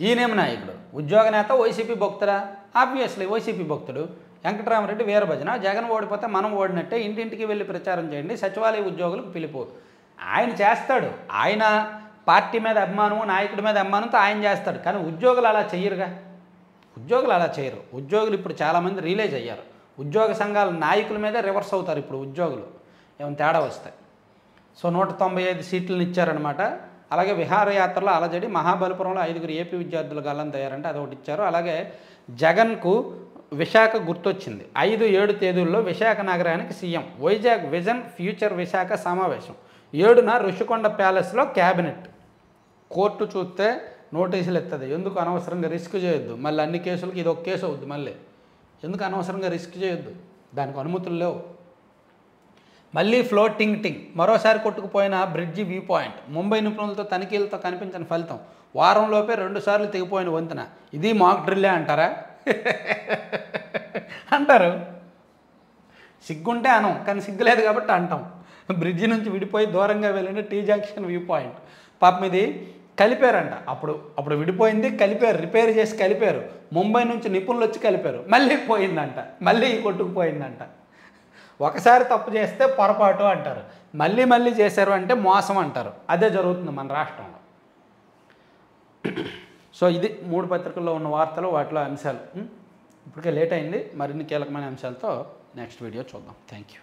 ఈయనేమి నాయకుడు? ఉద్యోగ నేత, వైసీపీ భక్తుడా? ఆబ్వియస్లీ వైసీపీ భక్తుడు. వెంకటరామరెడ్డి వీరభజన. జగన్ ఓడిపోతే మనం ఓడినట్టే, ఇంటింటికి వెళ్ళి ప్రచారం చేయండి, సచివాలయ ఉద్యోగులకు పిలుపు. ఆయన చేస్తాడు. ఆయన పార్టీ మీద అభిమానం, నాయకుడి మీద అభిమానంతో ఆయన చేస్తాడు. కానీ ఉద్యోగులు అలా చెయ్యరుగా. ఉద్యోగులు అలా చేయరు. ఉద్యోగులు ఇప్పుడు చాలామంది రియలైజ్ అయ్యారు. ఉద్యోగ సంఘాల నాయకుల మీద రివర్స్ అవుతారు ఇప్పుడు ఉద్యోగులు ఏమైనా తేడా వస్తాయి. సో 195 సీట్లను ఇచ్చారనమాట. అలాగే విహారయాత్రలో అలజడి. మహాబలిపురంలో 5 ఏపీ విద్యార్థులు గల్లంతయ్యారంటే అదొకటి ఇచ్చారు. అలాగే జగన్కు విశాఖ గుర్తొచ్చింది. 5-7 తేదీల్లో విశాఖ నగరానికి CM. Vizag vision future Visakha సమావేశం. 7న ఋషికొండ ప్యాలెస్లో క్యాబినెట్. కోర్టు చూస్తే నోటీసులు ఎత్తది. ఎందుకు అనవసరంగా రిస్క్ చేయొద్దు. మళ్ళీ అన్ని కేసులకి ఇది ఒక కేసు అవుద్ది. మళ్ళీ ఎందుకు అనవసరంగా రిస్క్ చేయొద్దు, దానికి అనుమతులు లేవు. మళ్ళీ ఫ్లోటింగ్ మరోసారి కొట్టుకుపోయిన బ్రిడ్జి వ్యూ పాయింట్. ముంబై నిపుణులతో తనిఖీలతో కనిపించిన ఫలితం. వారంలోపే 2 సార్లు తెగిపోయిన వంతెన. ఇది మాక్ డ్రిల్లే అంటారా? అంటారు. సిగ్గుంటే అనం, కానీ సిగ్గు లేదు కాబట్టి అంటాం. బ్రిడ్జి నుంచి విడిపోయి దూరంగా వెళ్ళిన టీ జంక్షన్ వ్యూ పాయింట్. పాపం ఇది కలిపారంట. అప్పుడు విడిపోయింది, కలిపారు, రిపేర్ చేసి కలిపారు. ముంబై నుంచి నిపుణులు వచ్చి కలిపారు. మళ్ళీ పోయిందంట, మళ్ళీ కొట్టుకుపోయిందంట. ఒకసారి తప్పు చేస్తే పొరపాటు అంటారు, మళ్ళీ చేశారు అంటే మోసం అంటారు. అదే జరుగుతుంది మన రాష్ట్రంలో. సో ఇది 3 పత్రికల్లో ఉన్న వార్తలు, వాటిలో అంశాలు. ఇప్పటికే లేట్ అయింది. మరిన్ని కీలకమైన అంశాలతో నెక్స్ట్ వీడియో చూద్దాం. Thank you.